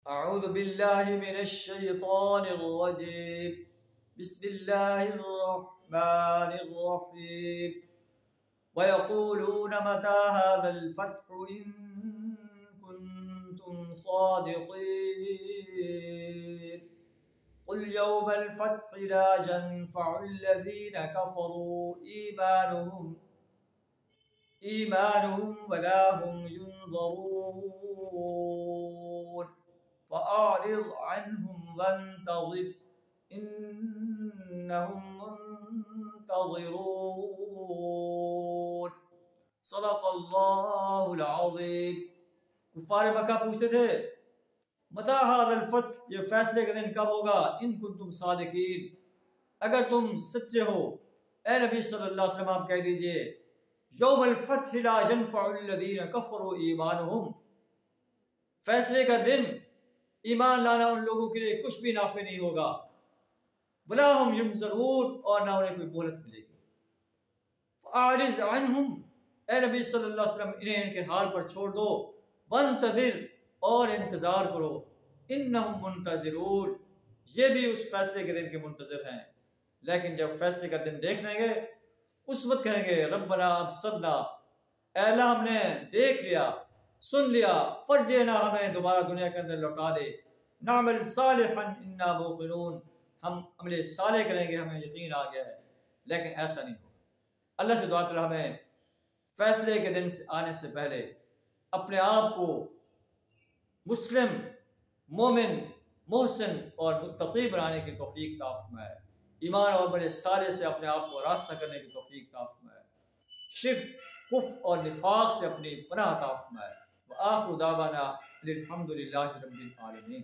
अऊज़ु बिल्लाहि मिनश शैतानिर रजीम। बिस्मिल्लाहिर रहमानिर रहीम। व यक़ूलूना मता हाज़ल फ़त्हु इन कुन्तुम सादिक़ीन। क़ुल यौमल फ़त्हि ला यन्फ़उल लज़ीना कफ़रू ईमानुहुम वला हुम युनज़रून। फ़अरिज़ अन्हुम वंतज़िर इन्नहुम मुंतज़िरून। सदक़ल्लाहुल अज़ीम। कुफ़ार मक्का पूछते थे, मता हाज़ल फ़त्ह, ये फैसले का दिन कब होगा? इन कुन्तुम सादिक़ीन, अगर तुम सच्चे हो। ए नबी सल्लल्लाहु अलैहि वसल्लम, आप कह दीजिए, यौमल फ़त्हि ला यन्फ़उल लज़ीना कफ़रू ईमानुहुम, फैसले का दिन ईमान लाना उन लोगों के लिए कुछ भी नाफे नहीं होगा। वला हुम युनज़रून, और ना उन्हें कोई मोहलत मिलेगी। फ़अरिज़ अन्हुम, ए नबी सल्लल्लाहु अलैहि वसल्लम, इन्हें इनके हाल पर छोड़ दो। वंतज़िर, और इंतज़ार करो। इन्नहुम मुंतज़िरून, ये भी उस फैसले के दिन के मुंतज़िर हैं। लेकिन जब फैसले का दिन देख लेंगे, उस वक्त कहेंगे, रब्बना अबसरना, ऐ अल्लाह हमने देख लिया, सुन लिया, फर्जिना, हमें दोबारा दुनिया के अंदर लौटा दे। नामल सालिहन इन्ना मूक़िनून, हम अमले साले करेंगे, हमें यकीन आ गया है। लेकिन ऐसा नहीं होगा। अल्लाह से दुआ करें हमें फैसले के दिन से आने से पहले अपने आप को मुस्लिम, मोमिन, मोहसिन और मुत्तकी बनाने की तौफीक अता फरमाए। ईमान और अमल साले से अपने आप को रास्ता करने की तौफीक अता फरमाए। शिर्क, कुफ्र और निफाक से अपनी पनाह अता फरमाए। व आखिरु दावाना अनिल हम्दुलिल्लाहि रब्बिल आलमीन।